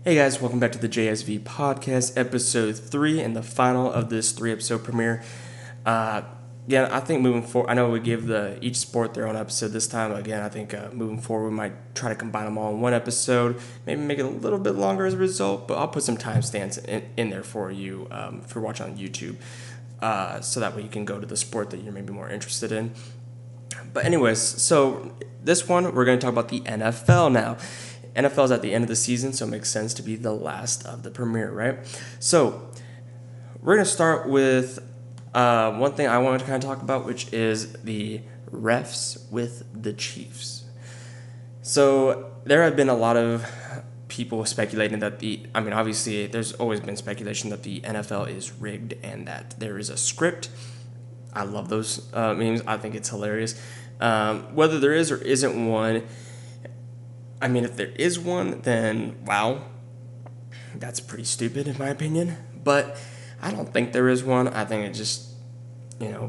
Hey guys, welcome back to the JSV Podcast, episode 3, and the final of this 3-episode premiere. I think moving forward, I know we give each sport their own episode this time. Again, I think moving forward, we might try to combine them all in one episode, maybe make it a little bit longer as a result, but I'll put some timestamps in there for you if you're watching on YouTube, so that way you can go to the sport that you're maybe more interested in. But anyways, so this one, we're going to talk about the NFL now. NFL is at the end of the season, so it makes sense to be the last of the premiere, right? So we're going to start with one thing I wanted to kind of talk about, which is the refs with the Chiefs. So there have been a lot of people speculating that obviously there's always been speculation that the NFL is rigged and that there is a script. I love those memes. I think it's hilarious. Whether there is or isn't one, if there is one, then wow, that's pretty stupid in my opinion. But I don't think there is one. I think it just,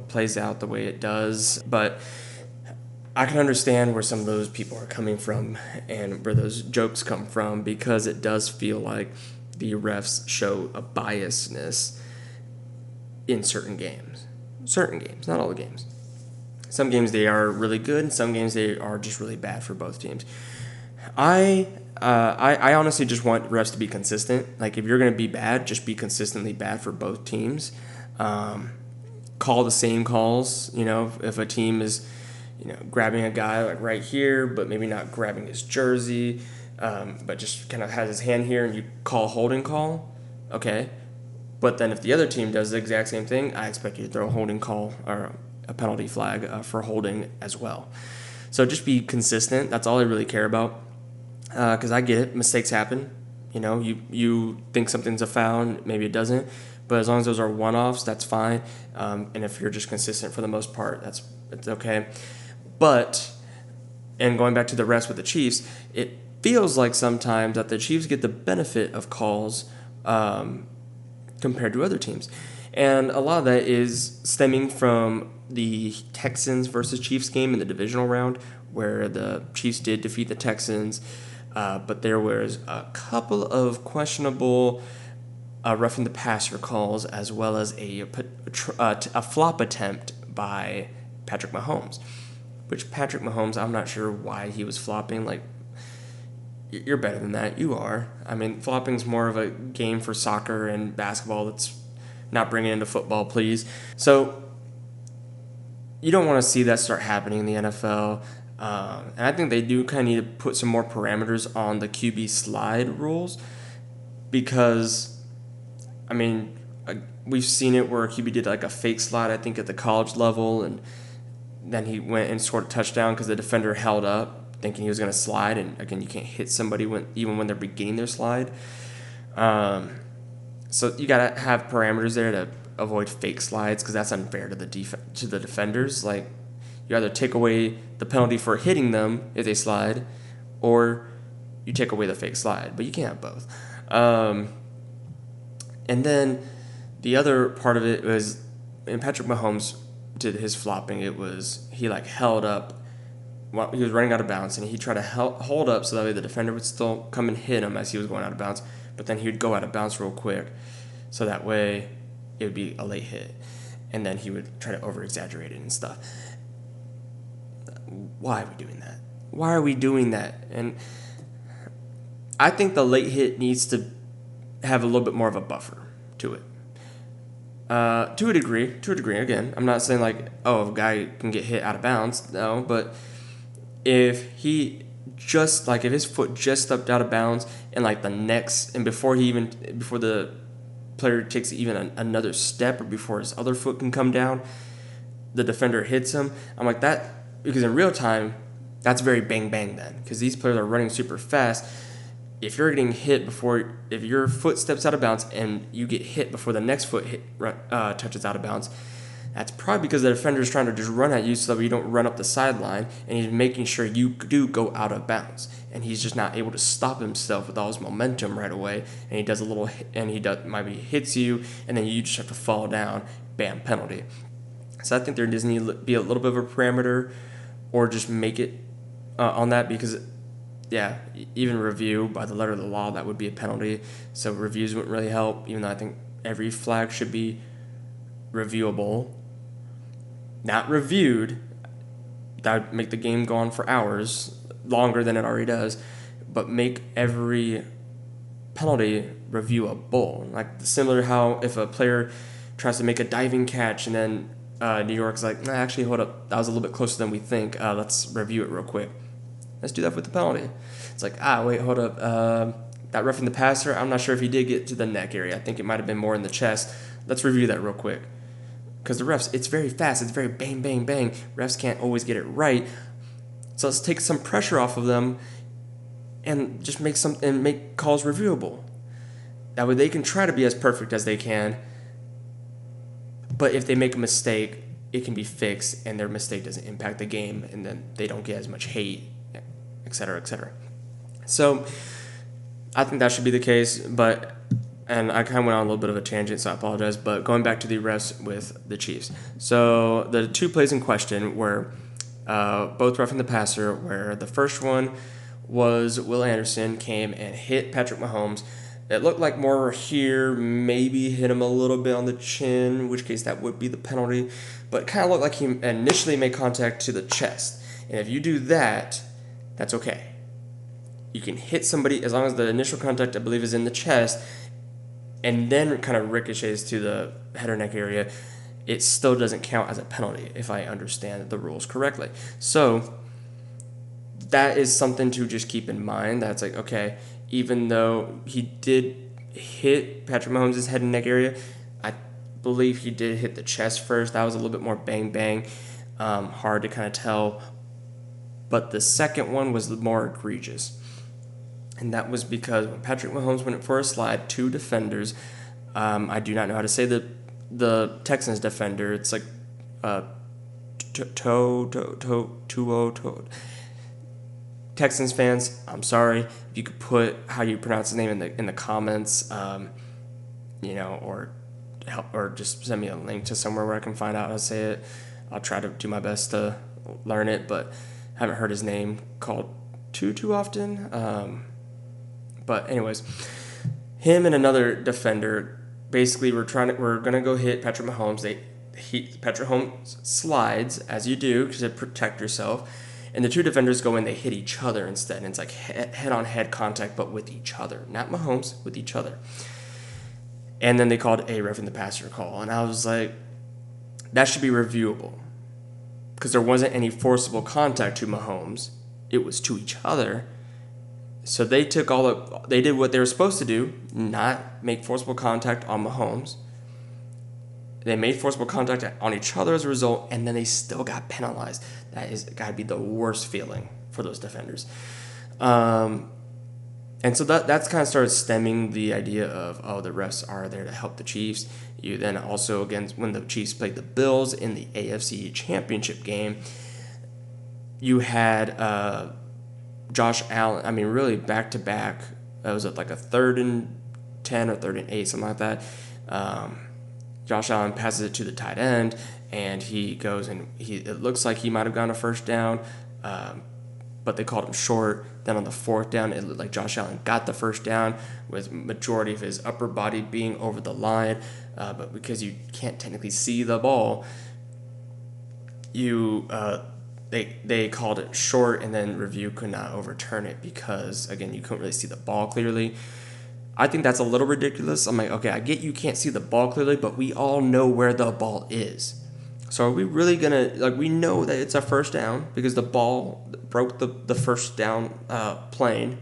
plays out the way it does. But I can understand where some of those people are coming from and where those jokes come from, because it does feel like the refs show a biasness in certain games. Certain games, not all the games. Some games they are really good, and some games they are just really bad for both teams. I honestly just want refs to be consistent. Like, if you're going to be bad, just be consistently bad for both teams. Call the same calls. If a team is, grabbing a guy like right here, but maybe not grabbing his jersey, but just kind of has his hand here, and you call holding call, okay. But then if the other team does the exact same thing, I expect you to throw a holding call or a penalty flag for holding as well. So just be consistent. That's all I really care about. Because I get it, mistakes happen. You think something's a foul, maybe it doesn't. But as long as those are one-offs, that's fine. And if you're just consistent for the most part, it's okay. But, and going back to the refs with the Chiefs, it feels like sometimes that the Chiefs get the benefit of calls compared to other teams. And a lot of that is stemming from the Texans versus Chiefs game in the divisional round, where the Chiefs did defeat the Texans. But there was a couple of questionable roughing the passer calls, as well as a flop attempt by Patrick Mahomes. Which Patrick Mahomes, I'm not sure why he was flopping. Like, you're better than that. You are. Flopping's more of a game for soccer and basketball. That's not bringing it into football, please. So you don't want to see that start happening in the NFL. And I think they do kind of need to put some more parameters on the QB slide rules, because, we've seen it where a QB did like a fake slide, I think, at the college level, and then he went and scored a touchdown because the defender held up thinking he was going to slide. And again, you can't hit somebody even when they're beginning their slide. So you got to have parameters there to avoid fake slides, because that's unfair to the defenders. Like, you either take away the penalty for hitting them if they slide, or you take away the fake slide. But you can't have both. And then the other part of it was, when Patrick Mahomes did his flopping, he held up while he was running out of bounds, and he tried to hold up so that way the defender would still come and hit him as he was going out of bounds, but then he would go out of bounds real quick, so that way it would be a late hit, and then he would try to over-exaggerate it and stuff. Why are we doing that? Why are we doing that? And I think the late hit needs to have a little bit more of a buffer to it. To a degree. Again, I'm not saying a guy can get hit out of bounds. No, but if he if his foot just stepped out of bounds, and before the player takes even another step, or before his other foot can come down, the defender hits him. I'm like that. Because in real time, that's very bang bang then. Because these players are running super fast. If you're getting hit if your foot steps out of bounds and you get hit before the next foot touches out of bounds, that's probably because the defender is trying to just run at you so that you don't run up the sideline, and he's making sure you do go out of bounds. And he's just not able to stop himself with all his momentum right away. And he does maybe hits you, and then you just have to fall down, bam, penalty. So I think there does need to be a little bit of a parameter, or just make it on that, because yeah, even review by the letter of the law, that would be a penalty. So reviews wouldn't really help, even though I think every flag should be reviewable. Not reviewed. That would make the game go on for hours, longer than it already does. But make every penalty reviewable. Like similar to how if a player tries to make a diving catch and then New York's like, nah, actually, hold up, that was a little bit closer than we think. Let's review it real quick. Let's do that with the penalty. It's like, wait, hold up. That roughing the passer, I'm not sure if he did get to the neck area. I think it might have been more in the chest. Let's review that real quick. Because the refs, it's very fast. It's very bang, bang, bang. Refs can't always get it right. So let's take some pressure off of them and just make calls reviewable. That way they can try to be as perfect as they can. But if they make a mistake, it can be fixed and their mistake doesn't impact the game and then they don't get as much hate, et cetera, et cetera. So I think that should be the case, and I kind of went on a little bit of a tangent, so I apologize, but going back to the refs with the Chiefs. So the two plays in question were both roughing the passer, where the first one was Will Anderson came and hit Patrick Mahomes. It looked like more here, maybe hit him a little bit on the chin, in which case that would be the penalty, but it kind of looked like he initially made contact to the chest. And if you do that, that's okay. You can hit somebody as long as the initial contact, I believe, is in the chest, and then kind of ricochets to the head or neck area. It still doesn't count as a penalty if I understand the rules correctly. So that is something to just keep in mind. That's like, okay, even though he did hit Patrick Mahomes' head and neck area, I believe he did hit the chest first. That was a little bit more bang bang, hard to kind of tell. But the second one was the more egregious. And that was because when Patrick Mahomes went for a slide, two defenders, I do not know how to say the Texans defender. It's like Texans fans, I'm sorry. If you could put how you pronounce his name in the comments, or just send me a link to somewhere where I can find out how to say it. I'll try to do my best to learn it, but I haven't heard his name called too often. But anyways, him and another defender basically we're gonna go hit Patrick Mahomes. Patrick Mahomes slides as you do to protect yourself, and the two defenders go in. They hit each other instead, and it's like head-on-head contact, but with each other, not Mahomes, with each other. And then they called a roughing the passer call, and I was like, that should be reviewable because there wasn't any forcible contact to Mahomes. It was to each other. So they did what they were supposed to do, not make forcible contact on Mahomes. They made forcible contact on each other as a result, and then they still got penalized. That is got to be the worst feeling for those defenders. And so that's kind of started stemming the idea of, the refs are there to help the Chiefs. You then also, again, when the Chiefs played the Bills in the AFC Championship game, you had Josh Allen, really back-to-back. It was like a 3rd and 10 or 3rd and 8, something like that. Josh Allen passes it to the tight end, and he goes and it looks like he might have gone a first down, but they called him short. Then on the 4th down, it looked like Josh Allen got the first down with majority of his upper body being over the line, but because you can't technically see the ball, They called it short, and then review could not overturn it because, again, you couldn't really see the ball clearly. I think that's a little ridiculous. I'm like, okay, I get you can't see the ball clearly, but we all know where the ball is. So are we really going to, we know that it's a first down because the ball broke the first down plane,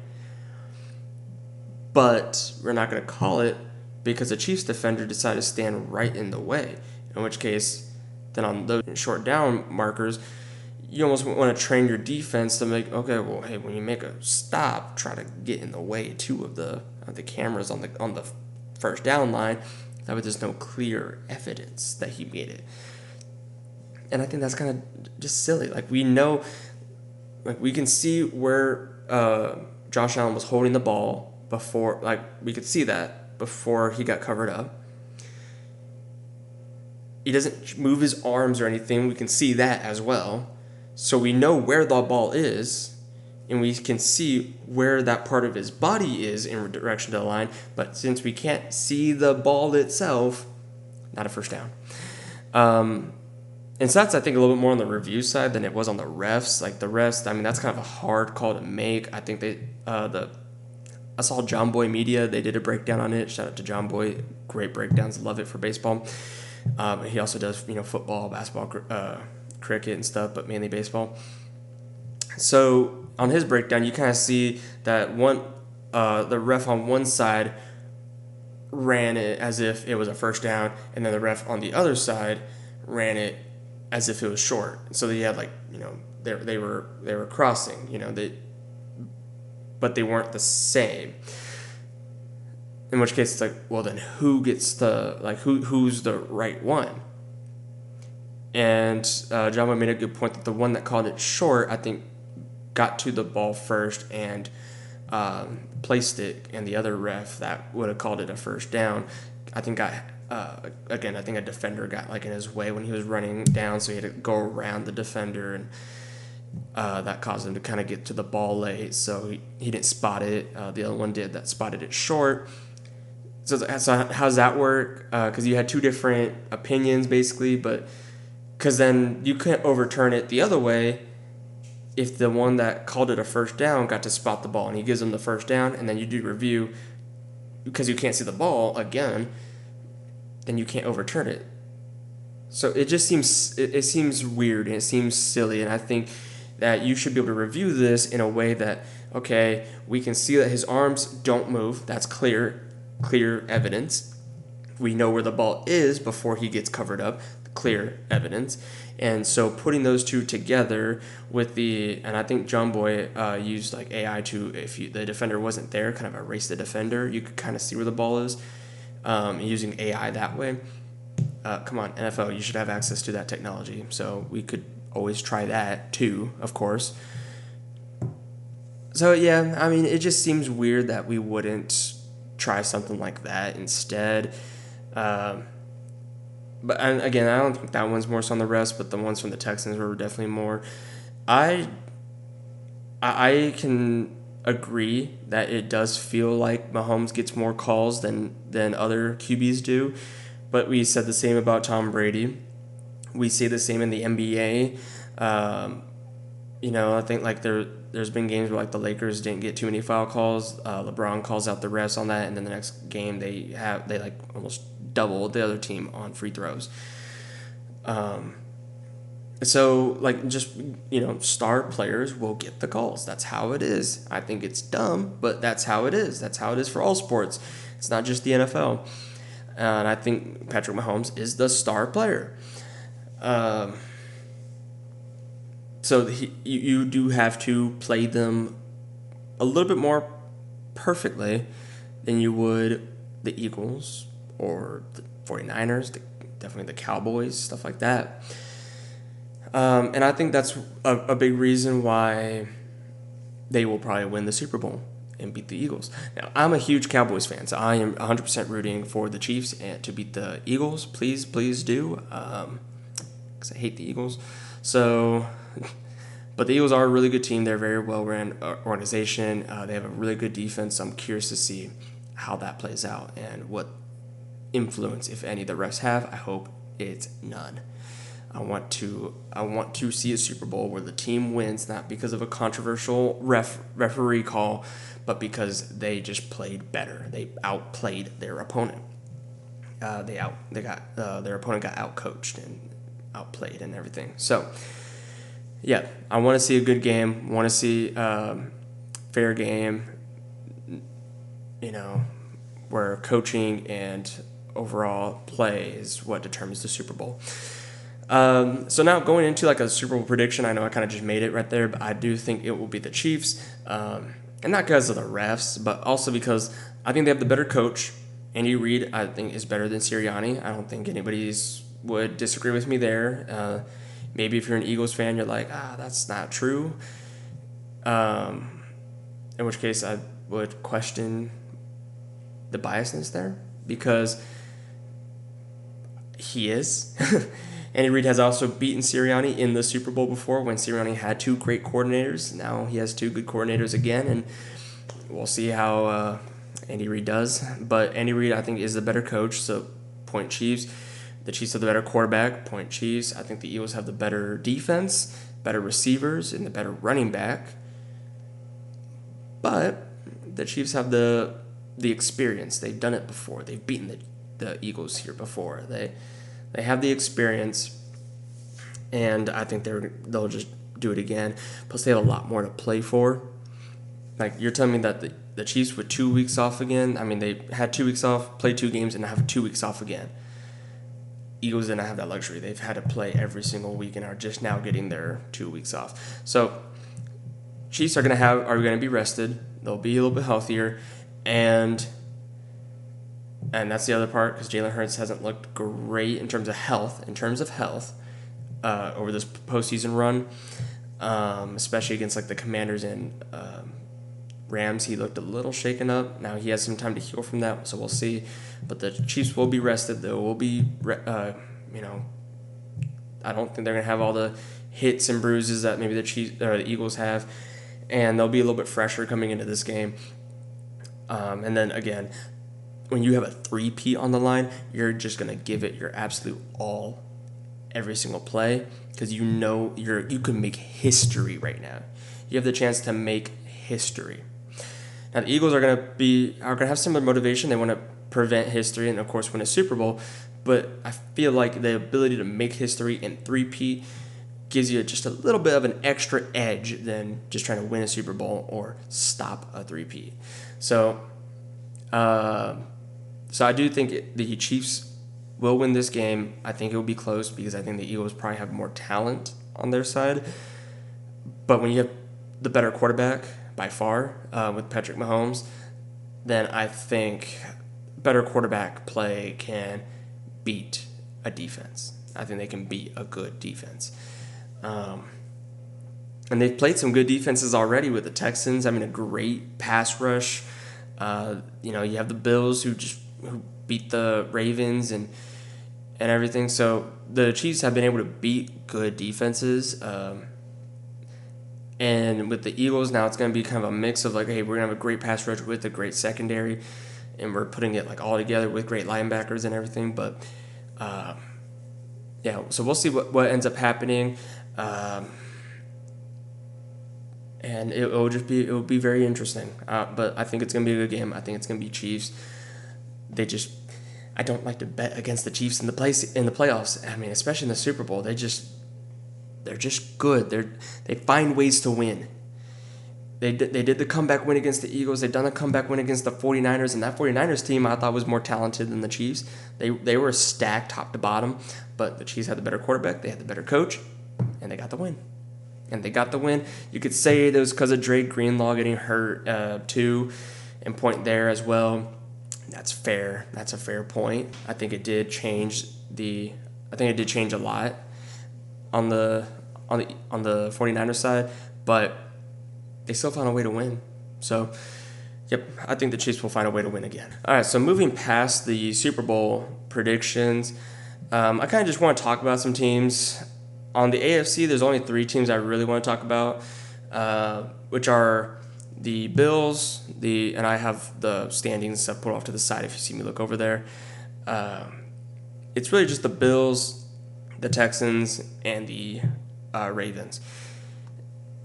but we're not going to call it because the Chiefs defender decided to stand right in the way, in which case, then on those short down markers, you almost want to train your defense to make, okay, well, hey, when you make a stop, try to get in the way too of the cameras on the first down line. That way there's no clear evidence that he made it. And I think that's kind of just silly. We know, we can see where Josh Allen was holding the ball before, we could see that before he got covered up. He doesn't move his arms or anything. We can see that as well. So we know where the ball is. and we can see where that part of his body is in direction to the line. But since we can't see the ball itself, not a first down. And so that's, I think, a little bit more on the review side than it was on the refs. Like the refs, I mean, that's kind of a hard call to make. I think I saw John Boy Media. They did a breakdown on it. Shout out to John Boy. Great breakdowns. Love it for baseball. He also does, football, basketball, cricket and stuff, but mainly baseball. So on his breakdown, you kind of see that the ref on one side ran it as if it was a first down, and then the ref on the other side ran it as if it was short. So they had they were crossing, but they weren't the same. In which case it's like, well, then who gets who's the right one? And John made a good point that the one that called it short, I think, got to the ball first and placed it, and the other ref that would have called it a first down, I think I think a defender got in his way when he was running down, so he had to go around the defender, and that caused him to kind of get to the ball late, so he didn't spot it. The other one did, that spotted it short. So how does that work? Because you had two different opinions, basically, but because then you couldn't overturn it the other way if the one that called it a first down got to spot the ball and he gives them the first down, and then you do review because you can't see the ball again, then you can't overturn it. So it just seems weird and it seems silly, and I think that you should be able to review this in a way that, okay, we can see that his arms don't move. That's clear evidence. We know where the ball is before he gets covered up. Clear evidence. And so putting those two together with and I think John Boy used AI to, if the defender wasn't there, kind of erase the defender. You could kind of see where the ball is, using AI that way. Come on, NFL, you should have access to that technology. So we could always try that too, of course. So yeah, I mean, it just seems weird that we wouldn't try something like that instead. But again, I don't think that one's more so on the refs, but the ones from the Texans were definitely more. I can agree that it does feel like Mahomes gets more calls than other QBs do, but we said the same about Tom Brady. We see the same in the NBA. I think there's been games where the Lakers didn't get too many foul calls. LeBron calls out the refs on that, and then the next game they almost double the other team on free throws. Star players will get the calls. That's how it is. I think it's dumb, but that's how it is. That's how it is for all sports. It's not just the NFL. And I think Patrick Mahomes is the star player. So you do have to play them a little bit more perfectly than you would the Eagles or the 49ers, definitely the Cowboys, stuff like that. And I think that's a big reason why they will probably win the Super Bowl and beat the Eagles. Now, I'm a huge Cowboys fan, so I am 100% rooting for the Chiefs and to beat the Eagles. Please do, because I hate the Eagles. So, but the Eagles are a really good team. They're a very well-run organization. They have a really good defense. So I'm curious to see how that plays out and what influence, if any, the refs have. I hope it's none. I want to see a Super Bowl where the team wins, not because of a controversial referee call, but because they just played better. They outplayed their opponent. Their opponent got outcoached and outplayed and everything. So, yeah, I want to see a good game. Want to see fair game. Where coaching and overall play is what determines the Super Bowl. So now going into a Super Bowl prediction, I know I kind of just made it right there, but I do think it will be the Chiefs, and not because of the refs, but also because I think they have the better coach. Andy Reid, I think, is better than Sirianni. I don't think anybody would disagree with me there. Maybe if you're an Eagles fan, you're like, that's not true. In which case I would question the biasness there, because he is. Andy Reid has also beaten Sirianni in the Super Bowl before when Sirianni had two great coordinators. Now he has two good coordinators again, and we'll see how Andy Reid does. But Andy Reid, I think, is the better coach, so point Chiefs. The Chiefs have the better quarterback, point Chiefs. I think the Eagles have the better defense, better receivers, and the better running back. But the Chiefs have the experience. They've done it before. They've beaten the Eagles here before. They have the experience, and I think they'll just do it again. Plus, they have a lot more to play for. Like, you're telling me that the Chiefs with 2 weeks off again? I mean, they had 2 weeks off, played 2 games, and now have 2 weeks off again. Eagles didn't have that luxury. They've had to play every single week and are just now getting their 2 weeks off. So, Chiefs are going to be rested. They'll be a little bit healthier, and that's the other part, because Jalen Hurts hasn't looked great in terms of health. Over this postseason run, especially against like the Commanders and Rams, he looked a little shaken up. Now he has some time to heal from that, so we'll see. But the Chiefs will be rested. They will be, I don't think they're gonna have all the hits and bruises that maybe the Eagles have, and they'll be a little bit fresher coming into this game. And then again, when you have a three-peat on the line, you're just gonna give it your absolute all every single play, because you can make history right now. You have the chance to make history. Now the Eagles are gonna have similar motivation. They want to prevent history and of course win a Super Bowl. But I feel like the ability to make history and three-peat gives you just a little bit of an extra edge than just trying to win a Super Bowl or stop a three-peat. So I do think the Chiefs will win this game. I think it will be close because I think the Eagles probably have more talent on their side. But when you have the better quarterback by far with Patrick Mahomes, then I think better quarterback play can beat a defense. I think they can beat a good defense. And they've played some good defenses already with the Texans. I mean, a great pass rush. You have the Bills who beat the Ravens and everything. So the Chiefs have been able to beat good defenses. And with the Eagles, now it's going to be kind of a mix of like, hey, we're going to have a great pass rush with a great secondary, and we're putting it like all together with great linebackers and everything. But so we'll see what ends up happening. And it will be very interesting. But I think it's going to be a good game. I think it's going to be Chiefs. I don't like to bet against the Chiefs in the playoffs. I mean, especially in the Super Bowl, they're just good. They find ways to win. They did the comeback win against the Eagles. They've done a comeback win against the 49ers, and that 49ers team I thought was more talented than the Chiefs. They were stacked top to bottom, but the Chiefs had the better quarterback. They had the better coach, and they got the win. You could say that was because of Drake Greenlaw getting hurt too, and point there as well. That's fair. That's a fair point. I think it did change a lot on the 49ers side, but they still found a way to win. So, I think the Chiefs will find a way to win again. All right, so moving past the Super Bowl predictions, I kind of just want to talk about some teams. On the AFC, there's only 3 teams I really want to talk about, which are the Bills, and I have the standings stuff put off to the side if you see me look over there. It's really just the Bills, the Texans, and the Ravens.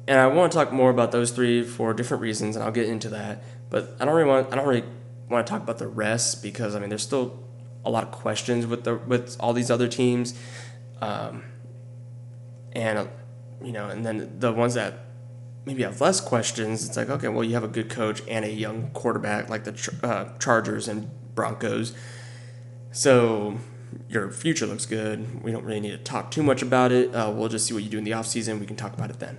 And I want to talk more about those 3 for different reasons, and I'll get into that. But I don't really want to talk about the rest because there's still a lot of questions with all these other teams, and then the ones that maybe have less questions. It's like, okay, well, you have a good coach and a young quarterback like the Chargers and Broncos, so your future looks good. We don't really need to talk too much about it. We'll just see what you do in the offseason. We can talk about it then.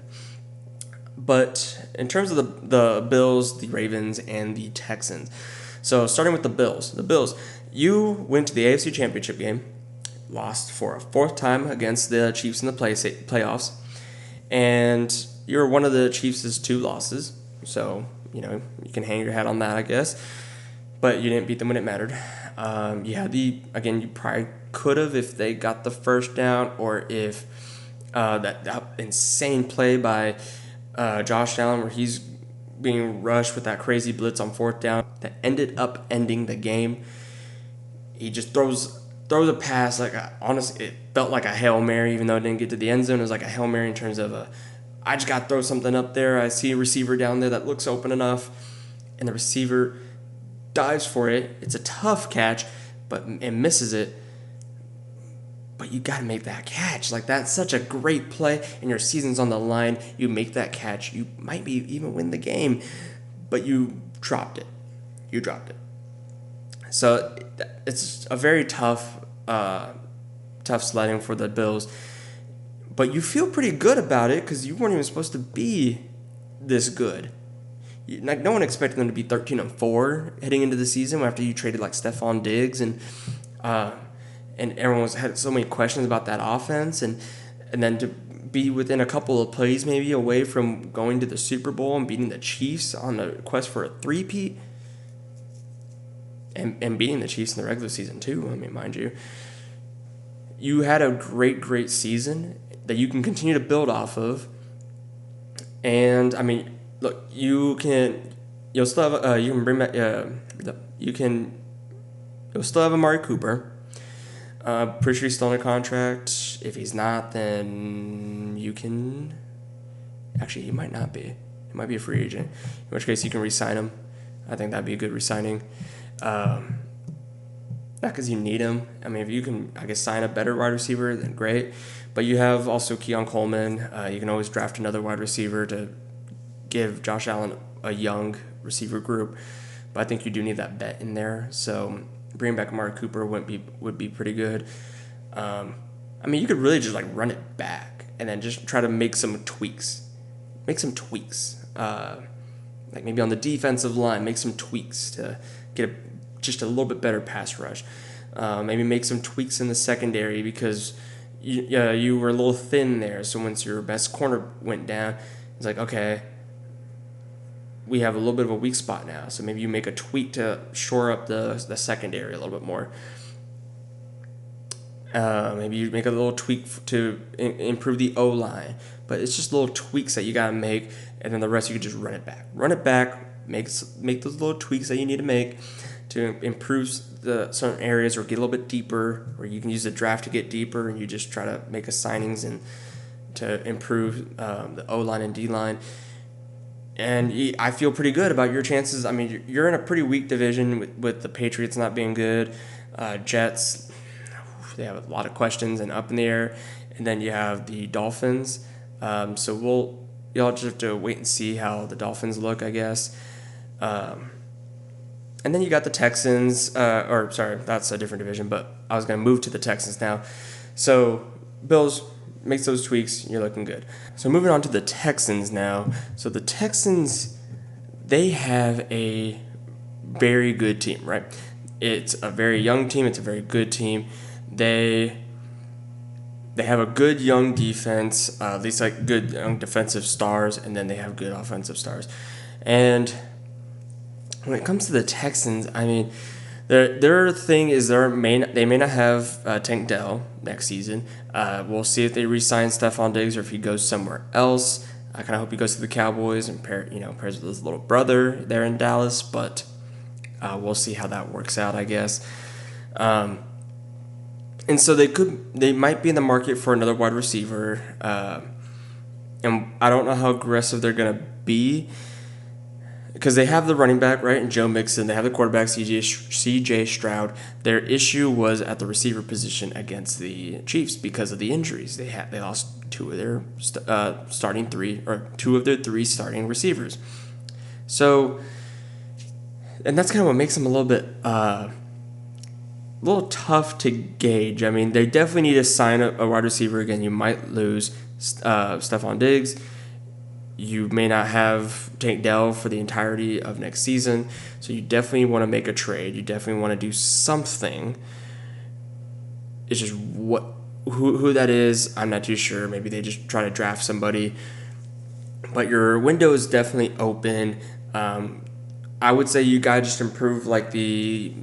But in terms of the Bills, the Ravens, and the Texans, so starting with the Bills. You went to the AFC Championship game, lost for a 4th time against the Chiefs in the playoffs, and you're one of the Chiefs' 2 losses. So, you can hang your hat on that, I guess. but you didn't beat them when it mattered. You probably could have if they got the first down, or if that insane play by Josh Allen where he's being rushed with that crazy blitz on fourth down that ended up ending the game. He just throws a pass honestly, it felt like a Hail Mary, even though it didn't get to the end zone. It was like a Hail Mary in terms of I just got to throw something up there. I see a receiver down there that looks open enough, and the receiver dives for it. It's a tough catch, but it misses it. But you got to make that catch. Like, that's such a great play, and your season's on the line. You make that catch. You might even win the game, but you dropped it. So it's a very tough sledding for the Bills. But you feel pretty good about it because you weren't even supposed to be this good. No one expected them to be 13-4 heading into the season after you traded like Stephon Diggs, and everyone had so many questions about that offense, and then to be within a couple of plays maybe away from going to the Super Bowl and beating the Chiefs on the quest for a three-peat, and beating the Chiefs in the regular season too. I mean, mind you, you had a great season that you can continue to build off of, and I mean, look, you'll still have you can bring back you'll still have Amari Cooper. Pretty sure he's still under contract. If he's not, then you can. Actually, he might not be. He might be a free agent. In which case, you can re-sign him. I think that'd be a good re-signing. Not because you need him. I mean, if you can, I guess, sign a better wide receiver, then great. But you have also Keon Coleman. You can always draft another wide receiver to give Josh Allen a young receiver group. But I think you do need that vet in there. So bringing back Amari Cooper would be pretty good. I mean, you could really just like run it back and then just try to make some tweaks. Like maybe on the defensive line, make some tweaks to get just a little bit better pass rush. Maybe make some tweaks in the secondary because you were a little thin there. So once your best corner went down, it's like, okay, we have a little bit of a weak spot now. So maybe you make a tweak to shore up the secondary a little bit more. Maybe you make a little tweak to improve the O-line. But it's just little tweaks that you got to make, and then the rest you can just run it back. Make those little tweaks that you need to make to improve the certain areas or get a little bit deeper, or you can use the draft to get deeper, and you just try to make a signings and to improve the O-line and D-line. And I feel pretty good about your chances. I mean, you're in a pretty weak division with the Patriots not being good. Jets, they have a lot of questions and up in the air. And then you have the Dolphins. So you'll just have to wait and see how the Dolphins look, I guess. And then you got the Texans. That's a different division, but I was going to move to the Texans now. So Bills, makes those tweaks, you're looking good. So moving on to the Texans now. So the Texans, they have a very good team, right? It's a very young team. It's a very good team. They have a good young defense, at least like good young defensive stars, and then they have good offensive stars. And when it comes to the Texans, I mean, their thing is they may not have Tank Dell next season. We'll see if they re-sign Stephon Diggs or if he goes somewhere else. I kind of hope he goes to the Cowboys and pairs with his little brother there in Dallas. But we'll see how that works out, I guess. And so they might be in the market for another wide receiver. And I don't know how aggressive they're gonna be, because they have the running back, right, and Joe Mixon. They have the quarterback, C.J. Stroud. Their issue was at the receiver position against the Chiefs because of the injuries. They lost two of their two of their three starting receivers. So, and that's kind of what makes them a little tough to gauge. I mean, they definitely need to sign a wide receiver again. You might lose Stephon Diggs. You may not have Tank Dell for the entirety of next season, so you definitely want to make a trade. You definitely want to do something. It's just who that is, I'm not too sure. Maybe they just try to draft somebody. But your window is definitely open. I would say you gotta just improve like the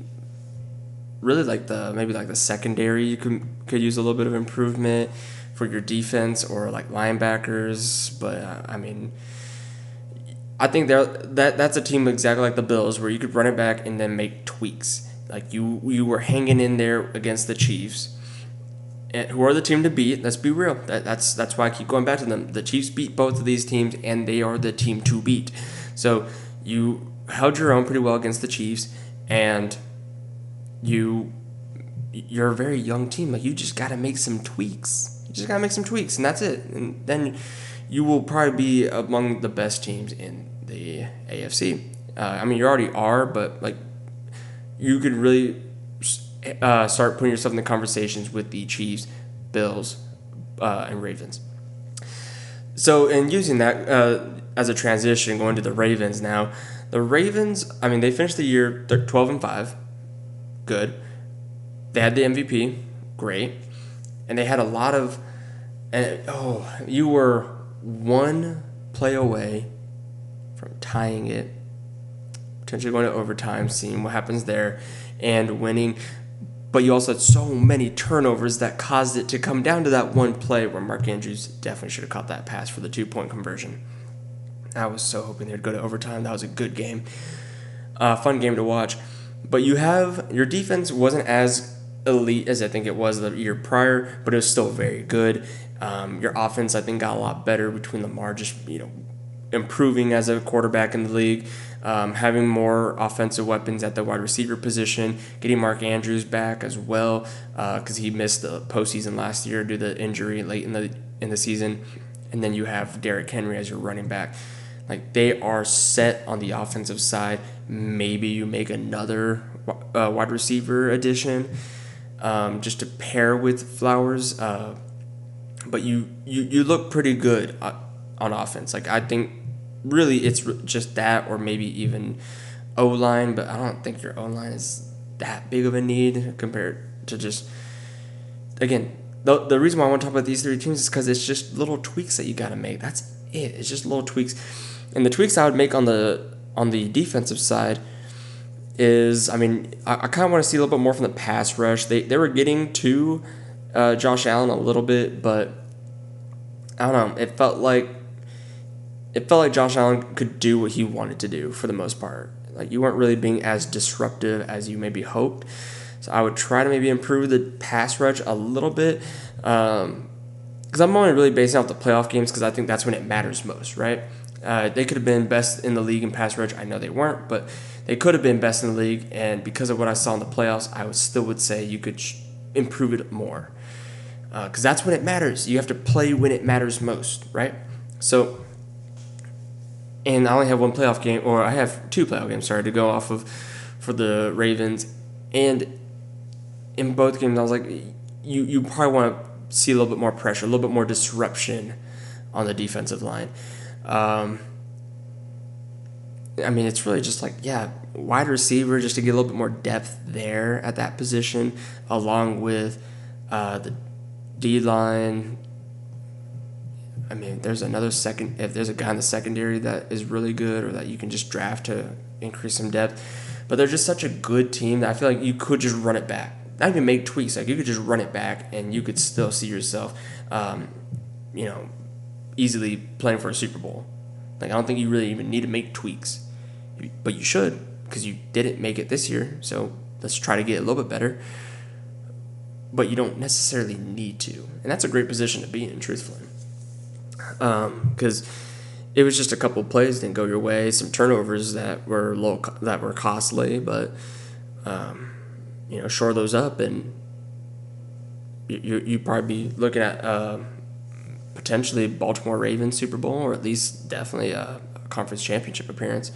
really like the maybe like the secondary. You could use a little bit of improvement for your defense or like linebackers. But I mean, I think that's a team exactly like the Bills where you could run it back and then make tweaks. Like you were hanging in there against the Chiefs, and who are the team to beat. Let's be real. That's why I keep going back to them. The Chiefs beat both of these teams, and they are the team to beat. So you held your own pretty well against the Chiefs, and you're a very young team. Like, you just got to make some tweaks. You just got to make some tweaks, and that's it. And then you will probably be among the best teams in the AFC. I mean, you already are, but like you could really start putting yourself in the conversations with the Chiefs, Bills, and Ravens. So, in using that as a transition, going to the Ravens now, the Ravens, I mean, they finished the year 12-5, good. They had the MVP, great, and they had a lot of, you were one play away from tying it, potentially going to overtime, seeing what happens there, and winning. But you also had so many turnovers that caused it to come down to that one play where Mark Andrews definitely should have caught that pass for the 2-point conversion. I was so hoping they'd go to overtime. That was a good game. Fun game to watch. But your defense wasn't as elite as I think it was the year prior, but it was still very good. Your offense, I think, got a lot better between Lamar just, improving as a quarterback in the league, having more offensive weapons at the wide receiver position, getting Mark Andrews back as well, because he missed the postseason last year due to injury late in the season, and then you have Derrick Henry as your running back. Like, they are set on the offensive side. Maybe you make another wide receiver addition just to pair with Flowers, but you look pretty good on offense. Like, I think really it's just that, or maybe even O-line, but I don't think your O-line is that big of a need compared to just, again, the reason why I want to talk about these three teams is because it's just little tweaks that you got to make. That's it. It's just little tweaks. And the tweaks I would make on the defensive side is, I mean, I kind of want to see a little bit more from the pass rush. They were getting to Josh Allen a little bit, but I don't know. It felt like Josh Allen could do what he wanted to do for the most part. Like, you weren't really being as disruptive as you maybe hoped. So I would try to maybe improve the pass rush a little bit, because I'm only really basing off the playoff games because I think that's when it matters most, right? They could have been best in the league in pass rush. I know they weren't, but they could have been best in the league. And because of what I saw in the playoffs, I would say you could improve it more, because that's when it matters. You have to play when it matters most, right? So, and I only have one playoff game, or I have two playoff games, to go off of for the Ravens. And in both games, I was like, you probably want to see a little bit more pressure, a little bit more disruption on the defensive line. I mean, it's really just like, wide receiver, just to get a little bit more depth there at that position, along with the D-line. I mean, if there's a guy in the secondary that is really good, or that you can just draft to increase some depth. But they're just such a good team that I feel like you could just run it back. Not even make tweaks. Like, you could just run it back, and you could still see yourself, easily playing for a Super Bowl. Like, I don't think you really even need to make tweaks. But you should, because you didn't make it this year. So let's try to get a little bit better. But you don't necessarily need to. And that's a great position to be in, truthfully. Because it was just a couple of plays didn't go your way, some turnovers that were costly, but shore those up, and you probably be looking at potentially Baltimore Ravens Super Bowl, or at least definitely a conference championship appearance.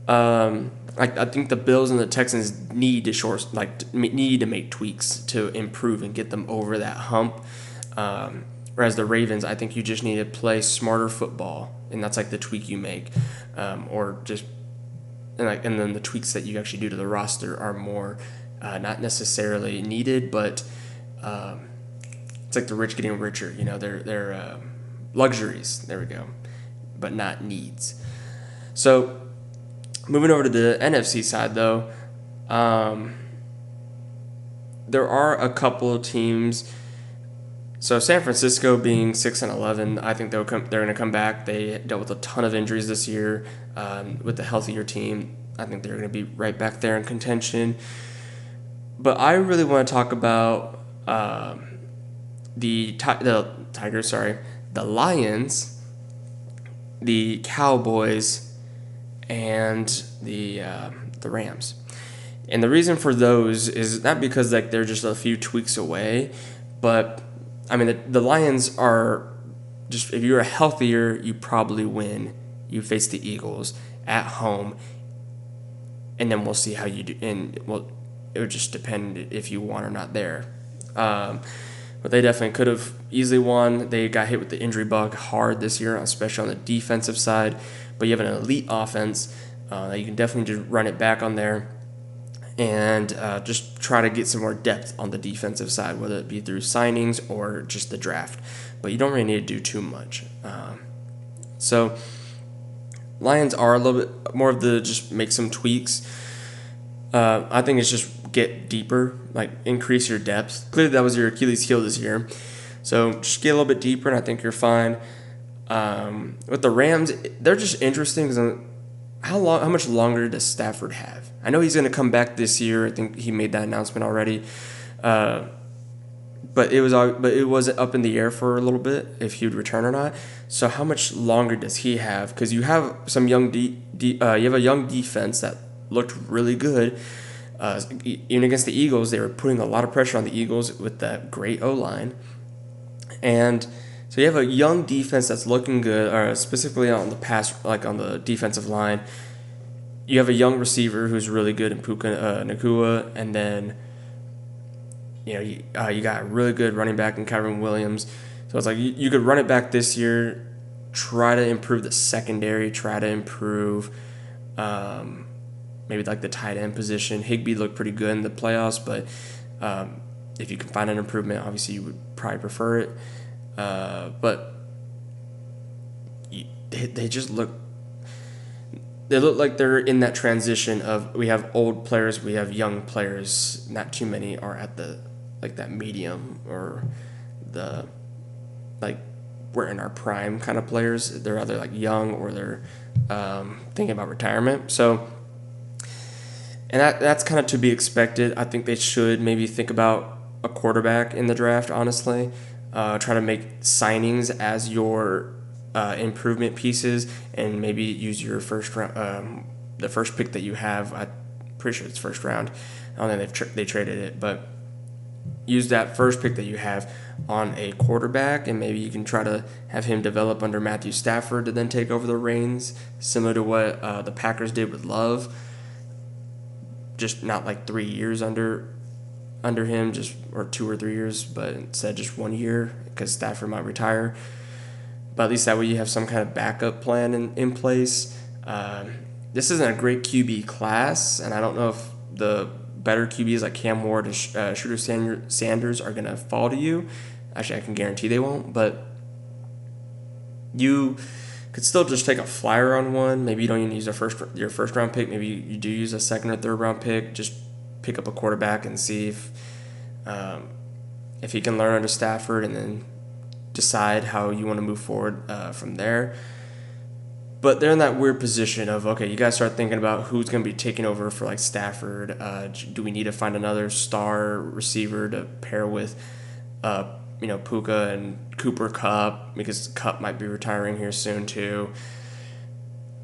I think the Bills and the Texans need to make tweaks to improve and get them over that hump. Whereas the Ravens, I think you just need to play smarter football, and that's like the tweak you make, and then the tweaks that you actually do to the roster are more not necessarily needed, but it's like the rich getting richer. They're luxuries. There we go, but not needs. So Moving over to the NFC side, though, there are a couple of teams. So San Francisco being 6-11, I think they're going to come back. They dealt with a ton of injuries this year. With a healthier team, I think they're going to be right back there in contention. But I really want to talk about the Tigers, the Lions, the Cowboys, and the Rams. And the reason for those is not because like they're just a few tweaks away, but I mean the Lions are just, if you're healthier, you probably win. You face the Eagles at home, and then we'll see how you do. And well, it would just depend if you won or not there. But they definitely could have easily won. They got hit with the injury bug hard this year, especially on the defensive side. But you have an elite offense. You can definitely just run it back on there and just try to get some more depth on the defensive side, whether it be through signings or just the draft. But you don't really need to do too much. So Lions are a little bit more of the just make some tweaks. I think it's just get deeper, like increase your depth. Clearly that was your Achilles heel this year. So just get a little bit deeper and I think you're fine. With the Rams, they're just interesting because how much longer does Stafford have? I know he's going to come back this year. I think he made that announcement already. But it was up in the air for a little bit if he would return or not. So how much longer does he have? Because you have some young you have a young defense that looked really good. Even against the Eagles, they were putting a lot of pressure on the Eagles with that great O-line. And so you have a young defense that's looking good, specifically on the pass, like on the defensive line. You have a young receiver who's really good in Puka Nacua, and then you got a really good running back in Kyron Williams. So it's like you could run it back this year, try to improve the secondary, try to improve maybe like the tight end position. Higbee looked pretty good in the playoffs, but if you can find an improvement, obviously you would probably prefer it. But they just look like they're in that transition of we have old players, we have young players. Not too many are at the like that medium or the like we're in our prime kind of players. They're either like young or they're thinking about retirement. So, and that's kind of to be expected. I think they should maybe think about a quarterback in the draft, honestly. Try to make signings as your improvement pieces and maybe use your first round, the first pick that you have. I'm pretty sure it's first round. I don't think they traded it, but use that first pick that you have on a quarterback, and maybe you can try to have him develop under Matthew Stafford to then take over the reins, similar to what the Packers did with Love. Just not like 3 years under him, or 2 or 3 years, but instead just 1 year because Stafford might retire. But at least that way you have some kind of backup plan in place. This isn't a great QB class, and I don't know if the better QBs like Cam Ward and Shooter Sanders are going to fall to you. Actually, I can guarantee they won't, but you could still just take a flyer on one. Maybe you don't even use your first round pick. Maybe you do use a second or third round pick. Just pick up a quarterback and see if he can learn under Stafford, and then decide how you want to move forward from there. But they're in that weird position of, okay, you guys start thinking about who's going to be taking over for like Stafford. Do we need to find another star receiver to pair with, Puka and Cooper Kupp, because Kupp might be retiring here soon too.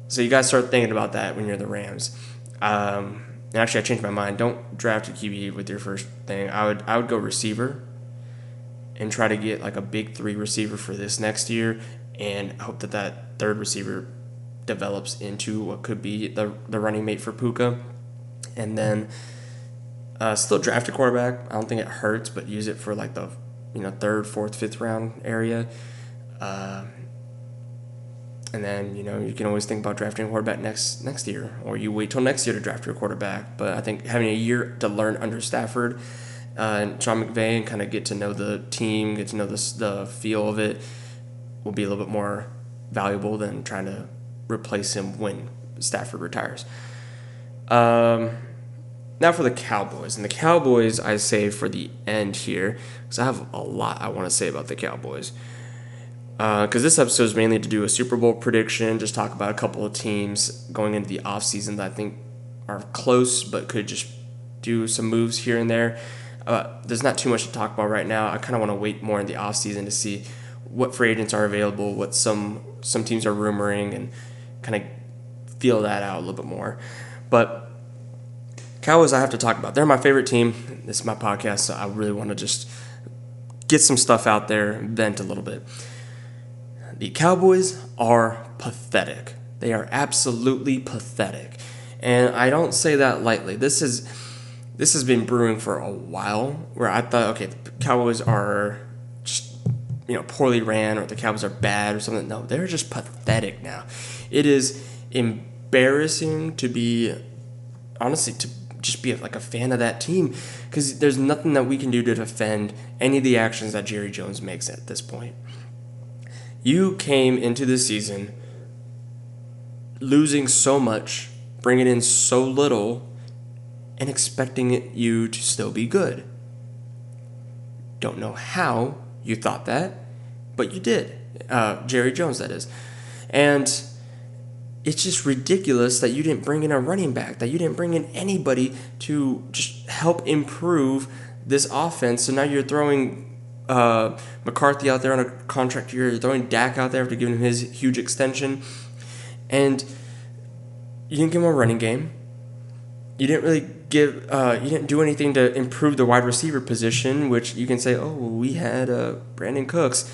So you guys start thinking about that when you're the Rams. And actually, I changed my mind. Don't draft a QB with your first thing. I would go receiver and try to get like a big 3 receiver for this next year, and hope that third receiver develops into what could be the running mate for Puka. And then still draft a quarterback. I don't think it hurts, but use it for like the third, fourth, fifth round area. And then, you can always think about drafting a quarterback next year, or you wait till next year to draft your quarterback. But I think having a year to learn under Stafford and Sean McVay and kind of get to know the team, get to know the feel of it, will be a little bit more valuable than trying to replace him when Stafford retires. Now for the Cowboys. And the Cowboys I save for the end here because I have a lot I want to say about the Cowboys. Because this episode is mainly to do a Super Bowl prediction, just talk about a couple of teams going into the offseason that I think are close but could just do some moves here and there. There's not too much to talk about right now. I kind of want to wait more in the offseason to see what free agents are available, what some teams are rumoring, and kind of feel that out a little bit more. But Cowboys I have to talk about. They're my favorite team. This is my podcast, so I really want to just get some stuff out there, vent a little bit. The Cowboys are pathetic. They are absolutely pathetic. And I don't say that lightly. This has been brewing for a while where I thought, okay, the Cowboys are just, poorly ran, or the Cowboys are bad or something. No, they're just pathetic now. It is embarrassing to be, honestly, to just be like a fan of that team because there's nothing that we can do to defend any of the actions that Jerry Jones makes at this point. You came into the season losing so much, bringing in so little, and expecting you to still be good. Don't know how you thought that, but you did. Jerry Jones, that is. And it's just ridiculous that you didn't bring in a running back, that you didn't bring in anybody to just help improve this offense. So now you're throwing McCarthy out there on a contract year, you're throwing Dak out there after giving him his huge extension, and you didn't give him a running game. You didn't really you didn't do anything to improve the wide receiver position, which you can say, oh, well, we had Brandon Cooks.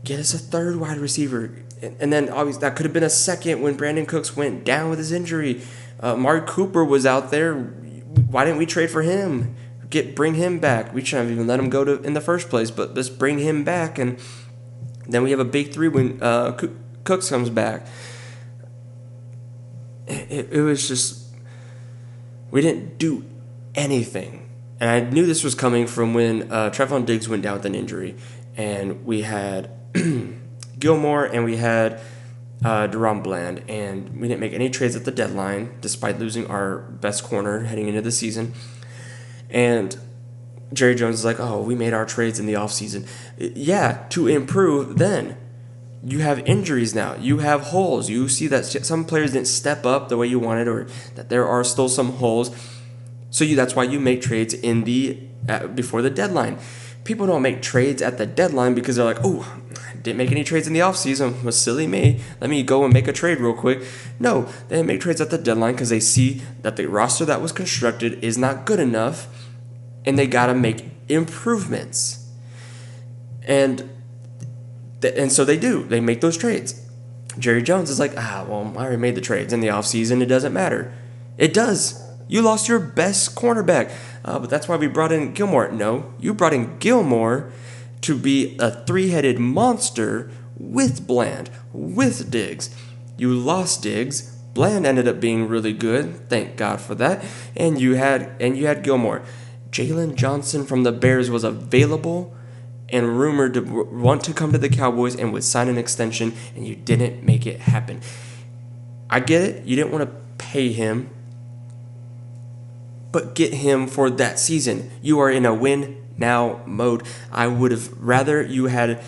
Get us a third wide receiver. And then obviously that could have been a second when Brandon Cooks went down with his injury. Amari Cooper was out there. Why didn't we trade for him? Bring him back. We shouldn't have even let him go in the first place, but let's bring him back. And then we have a big three when Cooks comes back. It was just, we didn't do anything. And I knew this was coming from when Trevon Diggs went down with an injury. And we had Gilmore and we had Deron Bland. And we didn't make any trades at the deadline, despite losing our best corner heading into the season. And Jerry Jones is like, oh, we made our trades in the offseason. Yeah, to improve then. You have injuries now. You have holes. You see that some players didn't step up the way you wanted, or that there are still some holes. So that's why you make trades in before the deadline. People don't make trades at the deadline because they're like, oh, didn't make any trades in the offseason. Was silly me. Let me go and make a trade real quick. No, they didn't make trades at the deadline because they see that the roster that was constructed is not good enough, and they got to make improvements. And so they do. They make those trades. Jerry Jones is like, well, I already made the trades in the offseason. It doesn't matter. It does. You lost your best cornerback. But that's why we brought in Gilmore. No, you brought in Gilmore to be a three-headed monster with Bland, with Diggs. You lost Diggs. Bland ended up being really good. Thank God for that. And you had Gilmore. Jalen Johnson from the Bears was available and rumored to want to come to the Cowboys and would sign an extension, and you didn't make it happen. I get it. You didn't want to pay him, but get him for that season. You are in a win-now mode. I would have rather you had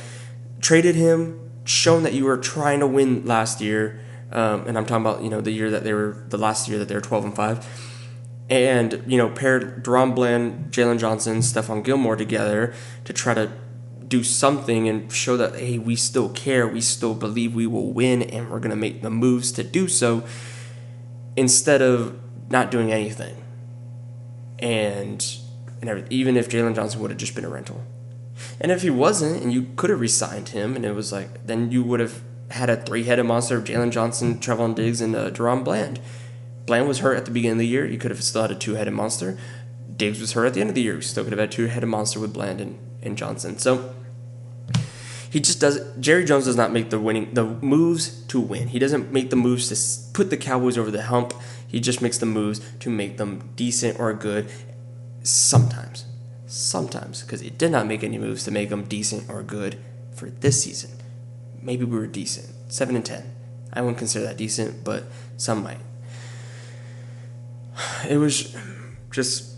traded him, shown that you were trying to win last year, and I'm talking about the last year that they were 12-5, and paired Deron Bland, Jalen Johnson, Stephon Gilmore together to try to do something and show that, hey, we still care, we still believe we will win, and we're going to make the moves to do so, instead of not doing anything. And even if Jalen Johnson would have just been a rental. And if he wasn't, and you could have re-signed him, and it was like, then you would have had a three-headed monster of Jalen Johnson, Trevon Diggs, and Deron Bland. Bland was hurt at the beginning of the year. You could have still had a two-headed monster. Diggs was hurt at the end of the year. You still could have had a two-headed monster with Bland and Johnson. So he just doesn't. Jerry Jones does not make the moves to win. He doesn't make the moves to put the Cowboys over the hump. He just makes the moves to make them decent or good. Sometimes, because he did not make any moves to make them decent or good for this season. Maybe we were decent, 7-10. I wouldn't consider that decent, but some might. it was just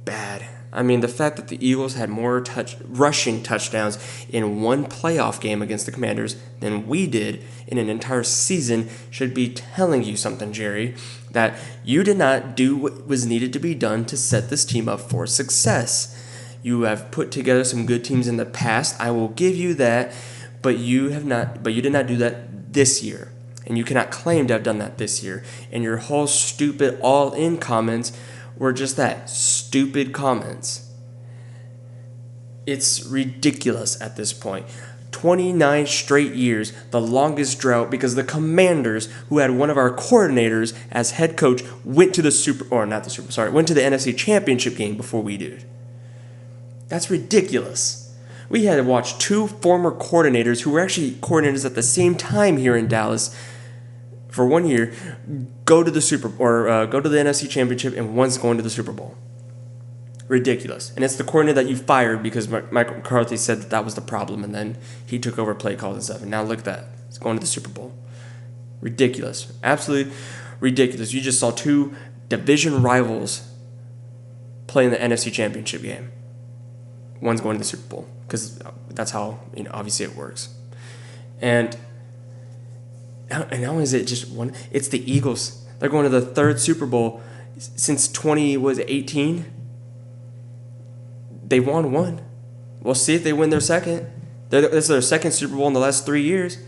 bad. I mean, the fact that the Eagles had more rushing touchdowns in one playoff game against the Commanders than we did in an entire season should be telling you something, Jerry, that you did not do what was needed to be done to set this team up for success. You have put together some good teams in the past. I will give you that, but you did not do that this year. And you cannot claim to have done that this year. And your whole stupid all-in comments were just that, stupid comments. It's ridiculous at this point. 29 straight years, the longest drought, because the Commanders, who had one of our coordinators as head coach, went to the NFC Championship game before we did. That's ridiculous. We had to watch two former coordinators who were actually coordinators at the same time here in Dallas for 1 year go to the NFC Championship, and one's going to the Super Bowl. Ridiculous. And it's the coordinator that you fired because Michael McCarthy said that was the problem, and then he took over play calls and stuff. And now look at that. It's going to the Super Bowl. Ridiculous. Absolutely ridiculous. You just saw two division rivals play in the NFC Championship game. One's going to the Super Bowl because that's how, obviously it works. And not only is it just one, it's the Eagles. They're going to the third Super Bowl since 2018. They won one. We'll see if they win their second. This is their second Super Bowl in the last 3 years.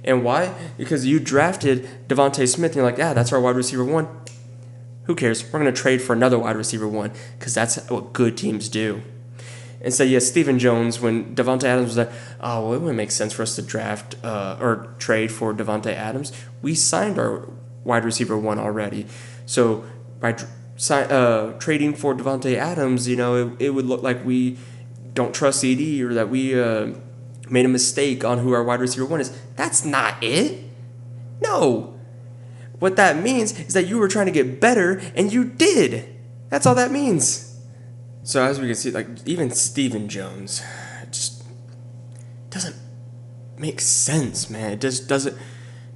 And why? Because you drafted Devontae Smith, and you're like, yeah, that's our wide receiver one. Who cares? We're going to trade for another wide receiver one because that's what good teams do. And so, yeah, Stephen Jones, when Devontae Adams was like, oh, well, it wouldn't make sense for us to draft or trade for Devontae Adams. We signed our wide receiver one already. So by trading for Devontae Adams, it would look like we don't trust CD or that we made a mistake on who our wide receiver one is. That's not it. No. What that means is that you were trying to get better, and you did. That's all that means. So as we can see, even Stephen Jones, it just doesn't make sense, man. It just doesn't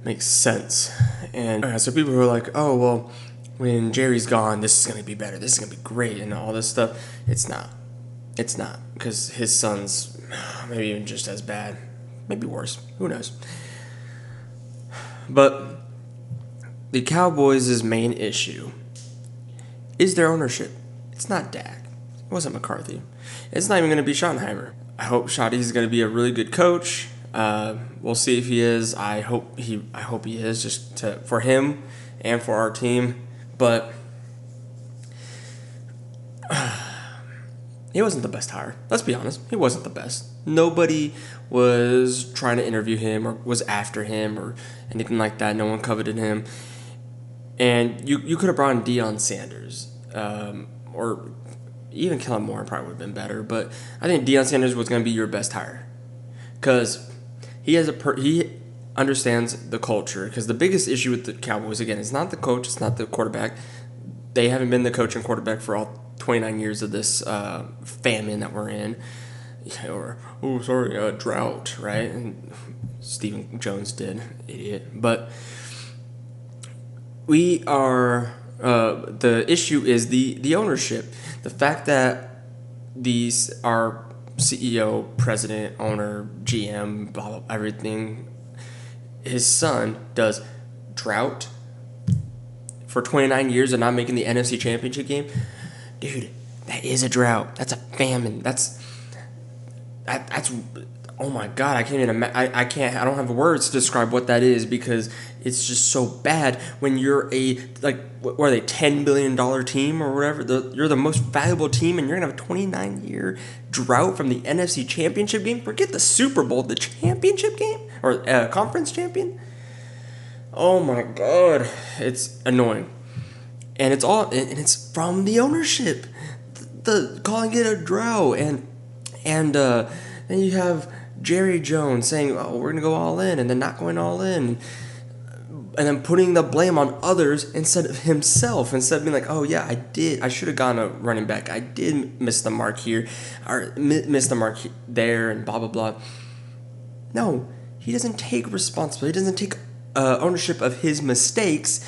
make sense. And so people who are like, oh, well, when Jerry's gone, this is going to be better. This is going to be great and all this stuff. It's not. It's not, because his son's maybe even just as bad. Maybe worse. Who knows? But the Cowboys' main issue is their ownership. It's not Dak. It wasn't McCarthy. It's not even going to be Schottenheimer. I hope Schotty's going to be a really good coach. We'll see if he is. I hope he is, just for him and for our team. But he wasn't the best hire. Let's be honest. He wasn't the best. Nobody was trying to interview him or was after him or anything like that. No one coveted him. And you could have brought in Deion Sanders or even Kellen Moore probably would have been better, but I think Deion Sanders was going to be your best hire because he understands the culture. Because the biggest issue with the Cowboys, again, is not the coach, it's not the quarterback. They haven't been the coach and quarterback for all 29 years of this famine that we're in, or drought, right? And Stephen Jones did, idiot. But we are. The issue is the ownership. The fact that these are CEO, president, owner, GM, blah, blah, everything, his son does drought for 29 years and not making the NFC Championship game. Dude, that is a drought. That's a famine. That's oh my God, I can't even I don't have words to describe what that is because it's just so bad when you're what are they, $10 billion team or whatever? You're the most valuable team and you're going to have a 29-year drought from the NFC Championship game? Forget the Super Bowl, the championship game? Or conference champion? Oh my God, it's annoying. And it's from the ownership. The calling it a drought and then you have Jerry Jones saying, oh, we're going to go all in, and then not going all in. And then putting the blame on others instead of himself. Instead of being like, oh, yeah, I should have gone a running back. I did miss the mark here, or miss the mark there, and blah, blah, blah. No, he doesn't take responsibility. He doesn't take ownership of his mistakes.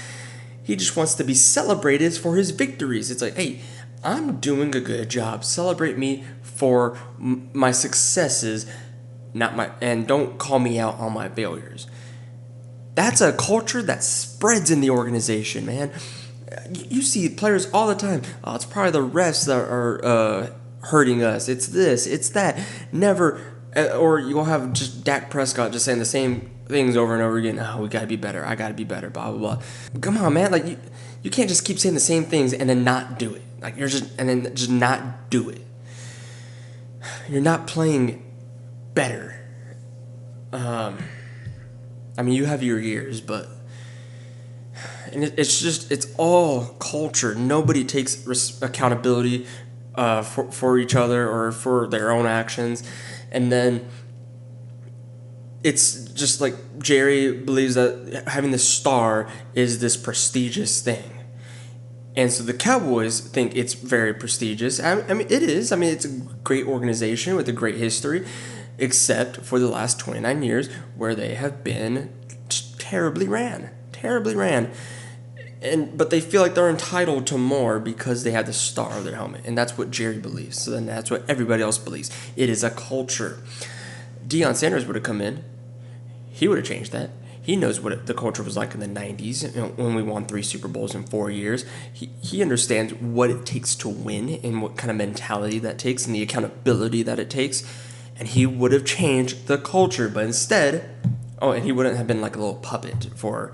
He just wants to be celebrated for his victories. It's like, hey, I'm doing a good job. Celebrate me for my successes, and don't call me out on my failures. That's a culture that spreads in the organization, man. You see players all the time. Oh, it's probably the refs that are hurting us. It's this, it's that. Never, or you'll have just Dak Prescott just saying the same things over and over again. Oh, we gotta be better. I gotta be better. Blah blah blah. Come on, man. Like you can't just keep saying the same things and then not do it. Like then just not do it. You're not playing better. I mean, you have your years, but it's all culture. Nobody takes accountability for each other or for their own actions, and then it's just like Jerry believes that having the star is this prestigious thing. And so the Cowboys think it's very prestigious. I mean, it is. I mean, it's a great organization with a great history, except for the last 29 years where they have been terribly ran. But they feel like they're entitled to more because they have the star on their helmet. And that's what Jerry believes. So then that's what everybody else believes. It is a culture. Deion Sanders would have come in. He would have changed that. He knows what the culture was like in the 90s when we won 3 Super Bowls in 4 years. He understands what it takes to win and what kind of mentality that takes and the accountability that it takes. And he would have changed the culture. But instead, and he wouldn't have been like a little puppet for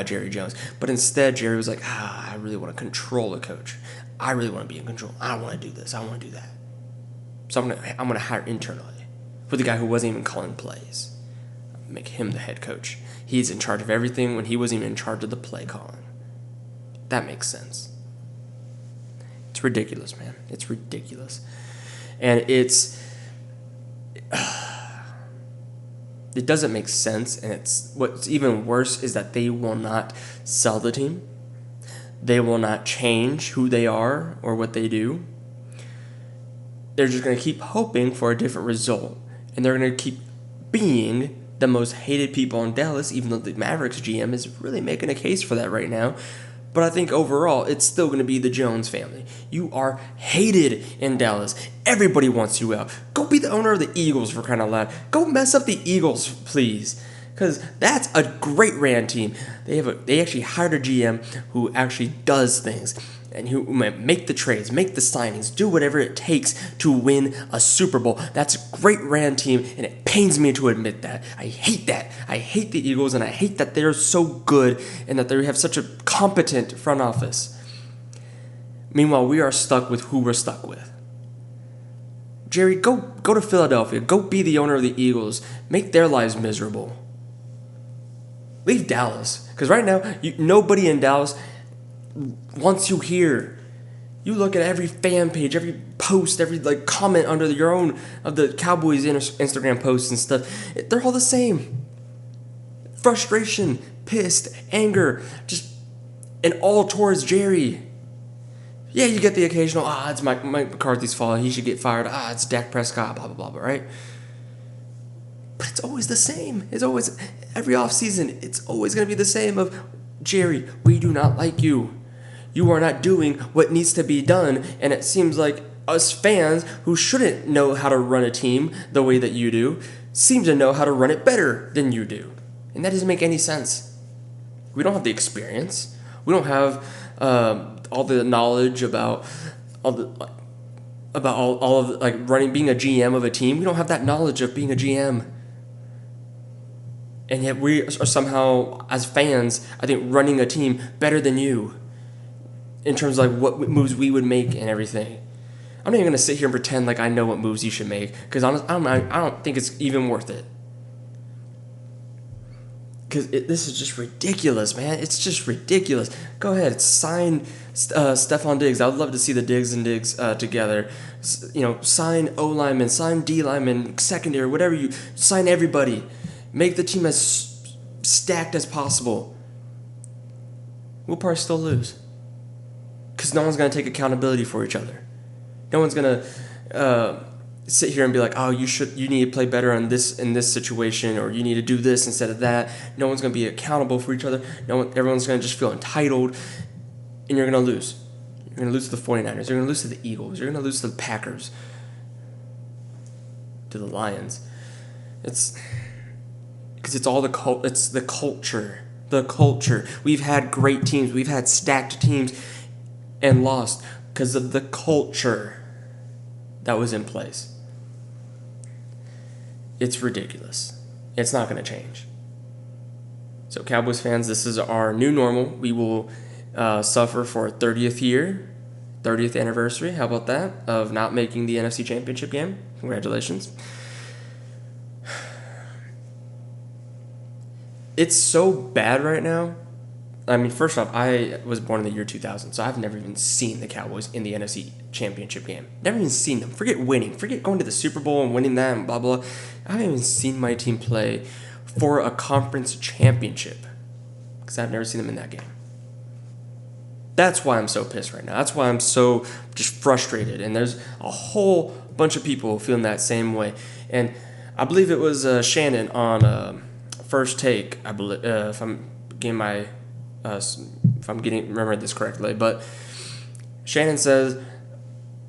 Jerry Jones. But instead, Jerry was like, I really want to control the coach. I really want to be in control. I want to do this. I want to do that. So I'm gonna hire internally for the guy who wasn't even calling plays. Make him the head coach. He's in charge of everything when he wasn't even in charge of the play calling. That makes sense. It's ridiculous, man. It's ridiculous. And it doesn't make sense, and what's even worse is that they will not sell the team. They will not change who they are or what they do. They're just going to keep hoping for a different result, and they're going to keep being the most hated people in Dallas, even though the Mavericks GM is really making a case for that right now. But I think overall, it's still going to be the Jones family. You are hated in Dallas. Everybody wants you out. Go be the owner of the Eagles, for crying out loud. Go mess up the Eagles, please. Because that's a great ran team. They actually hired a GM who actually does things. And who make the trades, make the signings, do whatever it takes to win a Super Bowl. That's a great ran team, and it pains me to admit that. I hate that. I hate the Eagles, and I hate that they're so good and that they have such a competent front office. Meanwhile, we are stuck with who we're stuck with. Jerry, go to Philadelphia. Go be the owner of the Eagles. Make their lives miserable. Leave Dallas. Because right now, nobody in Dallas wants you here. You look at every fan page, every post, every comment under your own of the Cowboys Instagram posts and stuff. They're all the same. Frustration, pissed, anger, and all towards Jerry. Yeah, you get the occasional, it's Mike McCarthy's fault. He should get fired. It's Dak Prescott, blah, blah, blah, blah, right? But it's always the same. It's always, every offseason, it's always going to be the same of, Jerry, we do not like you. You are not doing what needs to be done, and it seems like us fans who shouldn't know how to run a team the way that you do seem to know how to run it better than you do. And that doesn't make any sense. We don't have the experience. We don't have all the knowledge about all of running, being a GM of a team. We don't have that knowledge of being a GM. And yet we are somehow, as fans, I think, running a team better than you in terms of what moves we would make and everything. I'm not even going to sit here and pretend like I know what moves you should make, because honestly, I don't think it's even worth it. Because this is just ridiculous, man. It's just ridiculous. Go ahead, sign Stephon Diggs. I would love to see the Diggs and Diggs together. Sign O linemen, sign D linemen, secondary, whatever you sign everybody. Make the team as stacked as possible. We'll probably still lose. Because no one's going to take accountability for each other. No one's going to sit here and be like, oh, you need to play better in this situation, or you need to do this instead of that. No one's going to be accountable for each other. Everyone's going to just feel entitled, and you're going to lose. You're going to lose to the 49ers. You're going to lose to the Eagles. You're going to lose to the Packers, to the Lions. It's because it's all it's the culture. The culture. We've had great teams. We've had stacked teams and lost because of the culture that was in place. It's ridiculous. It's not going to change. So Cowboys fans, this is our new normal. We will suffer for a 30th anniversary. How about that? Of not making the NFC Championship game. Congratulations. It's so bad right now. I mean, first off, I was born in the year 2000, so I've never even seen the Cowboys in the NFC Championship game. Never even seen them. Forget winning. Forget going to the Super Bowl and winning that and blah, blah. I haven't even seen my team play for a conference championship because I've never seen them in that game. That's why I'm so pissed right now. That's why I'm so just frustrated. And there's a whole bunch of people feeling that same way. And I believe it was Shannon on First Take, I believe, if I'm remembering this correctly, but Shannon says,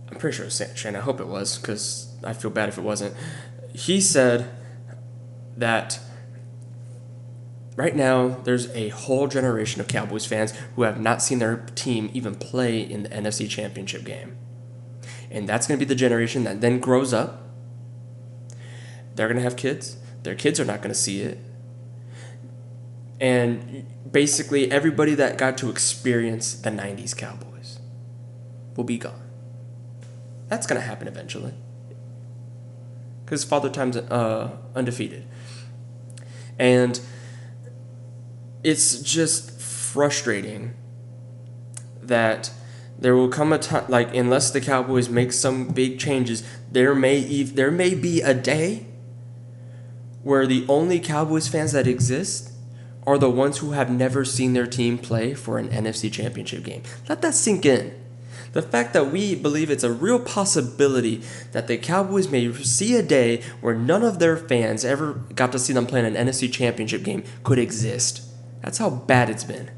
I'm pretty sure it was Shannon, I hope it was, because I feel bad if it wasn't. He said that right now there's a whole generation of Cowboys fans who have not seen their team even play in the NFC Championship game. And that's going to be the generation that then grows up. They're going to have kids. Their kids are not going to see it. And basically everybody that got to experience the 90s Cowboys will be gone. That's going to happen eventually. Because Father Time's undefeated. And it's just frustrating that there will come a time, like, unless the Cowboys make some big changes, there may be a day where the only Cowboys fans that exist are the ones who have never seen their team play for an NFC Championship game. Let that sink in. The fact that we believe it's a real possibility that the Cowboys may see a day where none of their fans ever got to see them play in an NFC Championship game could exist. That's how bad it's been.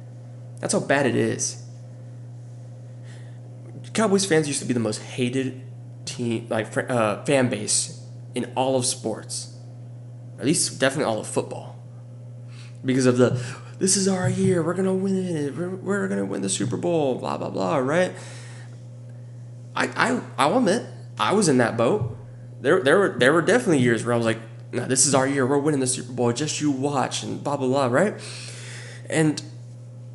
That's how bad it is. Cowboys fans used to be the most hated team, fan base in all of sports. At least definitely all of football. Because of this is our year, we're going to win it, we're going to win the Super Bowl, blah, blah, blah, right? I'll admit, I was in that boat. There were definitely years where I was like, no, this is our year, we're winning the Super Bowl, just you watch, and blah, blah, blah, right? And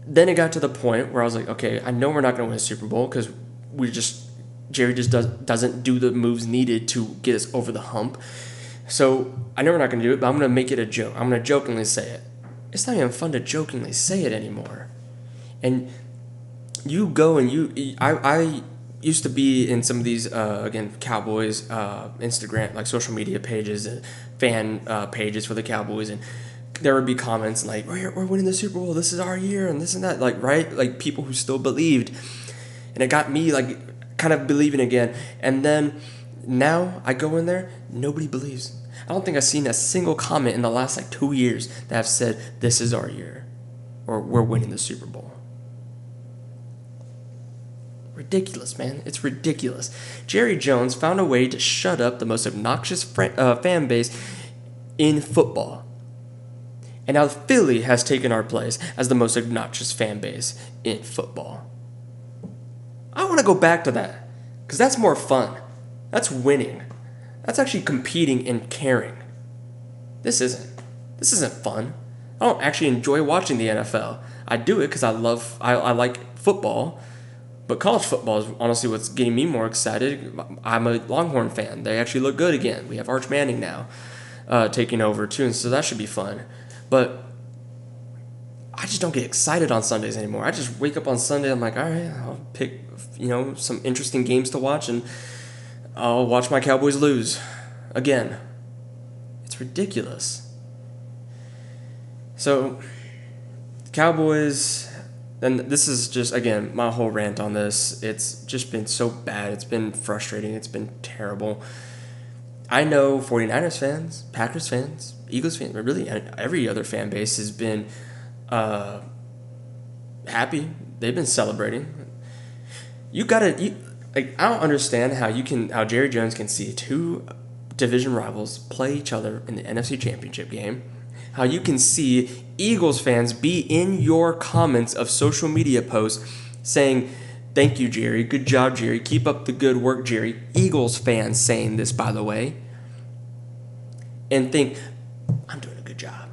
then it got to the point where I was like, okay, I know we're not going to win a Super Bowl because Jerry just doesn't do the moves needed to get us over the hump. So I know we're not going to do it, but I'm going to make it a joke. I'm going to jokingly say it. It's not even fun to jokingly say it anymore. And you go and I used to be in some of these, Cowboys, Instagram, like social media pages and fan pages for the Cowboys. And there would be comments like, we're winning the Super Bowl. This is our year and this and that. Like, right? Like people who still believed. And it got me like kind of believing again. And then now I go in there, nobody believes. I don't think I've seen a single comment in the last 2 years that have said, this is our year, or we're winning the Super Bowl. Ridiculous, man. It's ridiculous. Jerry Jones found a way to shut up the most obnoxious fan base in football. And now Philly has taken our place as the most obnoxious fan base in football. I want to go back to that, because that's more fun. That's winning. That's actually competing and caring. This isn't fun. I don't actually enjoy watching the NFL. I do it because I like football, but college football is honestly what's getting me more excited. I'm a Longhorn fan. They actually look good again. We have Arch Manning now taking over too, and so that should be fun. But I just don't get excited on Sundays anymore. I just wake up on Sunday, I'm like, all right, I'll pick some interesting games to watch, and I'll watch my Cowboys lose again. It's ridiculous. So, Cowboys, and this is just, again, my whole rant on this. It's just been so bad. It's been frustrating. It's been terrible. I know 49ers fans, Packers fans, Eagles fans, but really every other fan base has been happy. They've been celebrating. I don't understand how Jerry Jones can see two division rivals play each other in the NFC Championship game. How you can see Eagles fans be in your comments of social media posts saying, "Thank you, Jerry. Good job, Jerry. Keep up the good work, Jerry." Eagles fans saying this, by the way. And think, "I'm doing a good job.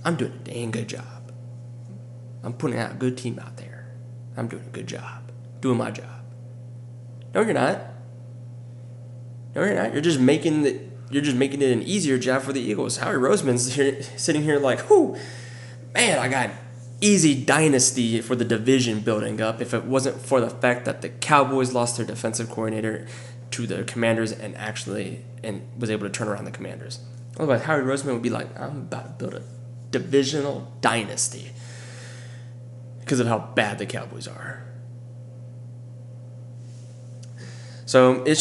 I'm doing a dang good job. I'm putting out a good team out there. I'm doing a good job. Doing my job." No, you're not. No, you're not. You're just making it an easier job for the Eagles. Howie Roseman's sitting here like, "Whoo, man, I got easy dynasty for the division building up if it wasn't for the fact that the Cowboys lost their defensive coordinator to the Commanders and was able to turn around the Commanders." Otherwise, Howie Roseman would be like, "I'm about to build a divisional dynasty because of how bad the Cowboys are." So I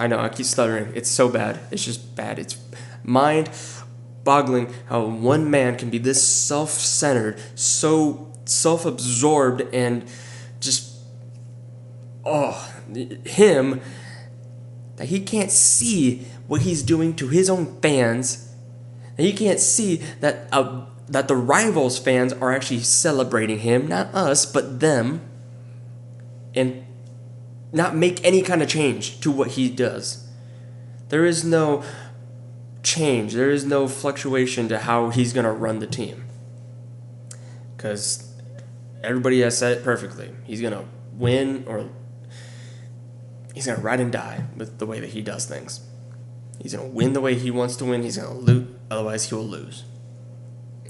know, I keep stuttering. It's so bad. It's just bad. It's mind-boggling how one man can be this self-centered, so self-absorbed, and just, him, that he can't see what he's doing to his own fans. And he can't see that the rivals' fans are actually celebrating him, not us, but them, and not make any kind of change to what he does. There is no change. There is no fluctuation to how he's going to run the team. Because everybody has said it perfectly. He's going to win, or he's going to ride and die with the way that he does things. He's going to win the way he wants to win. He's going to lose. Otherwise, he will lose.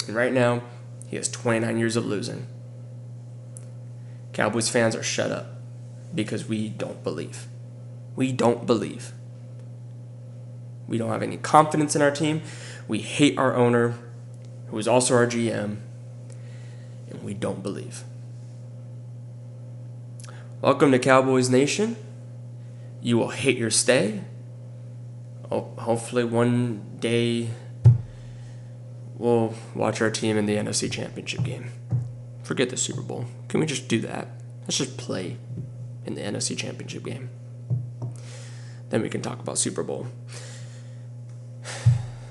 And right now, he has 29 years of losing. Cowboys fans are shut up because we don't believe. We don't believe. We don't have any confidence in our team. We hate our owner, who is also our GM, and we don't believe. Welcome to Cowboys Nation. You will hate your stay. Hopefully one day we'll watch our team in the NFC Championship game. Forget the Super Bowl. Can we just do that? Let's just play in the NFC Championship game. Then we can talk about Super Bowl.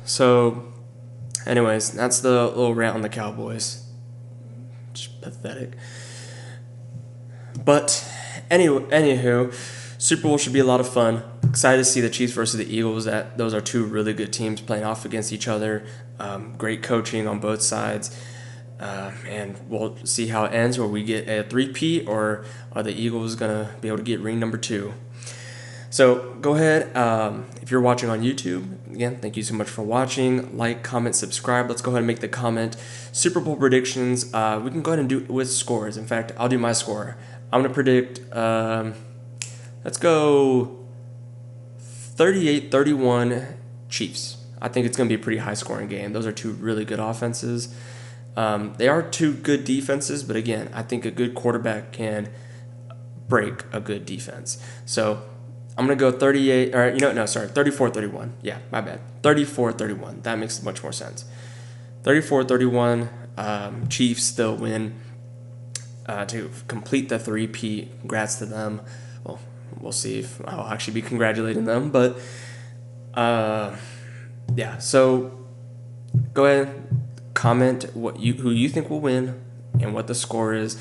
So, anyways, that's the little rant on the Cowboys. Just pathetic. But, anywho, Super Bowl should be a lot of fun. Excited to see the Chiefs versus the Eagles. Those are two really good teams playing off against each other. Great coaching on both sides. And we'll see how it ends, where we get a 3-peat, or are the Eagles going to be able to get ring number 2. So go ahead. If you're watching on YouTube, again, thank you so much for watching. Like, comment, subscribe. Let's go ahead and make the comment. Super Bowl predictions. We can go ahead and do it with scores. In fact, I'll do my score. I'm going to predict, let's go 38-31 Chiefs. I think it's going to be a pretty high-scoring game. Those are two really good offenses. They are two good defenses, but again, I think a good quarterback can break a good defense. So I'm going to go 34-31. Yeah, my bad. 34-31. That makes much more sense. 34-31, Chiefs still win to complete the 3-peat. Congrats to them. Well, we'll see if I'll actually be congratulating them, but yeah, so go ahead. Comment who you think will win and what the score is.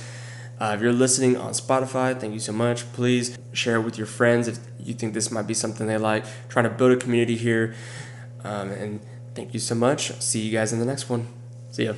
If you're listening on Spotify, thank you so much. Please share it with your friends if you think this might be something they like. Trying to build a community here. And thank you so much. See you guys in the next one. See ya.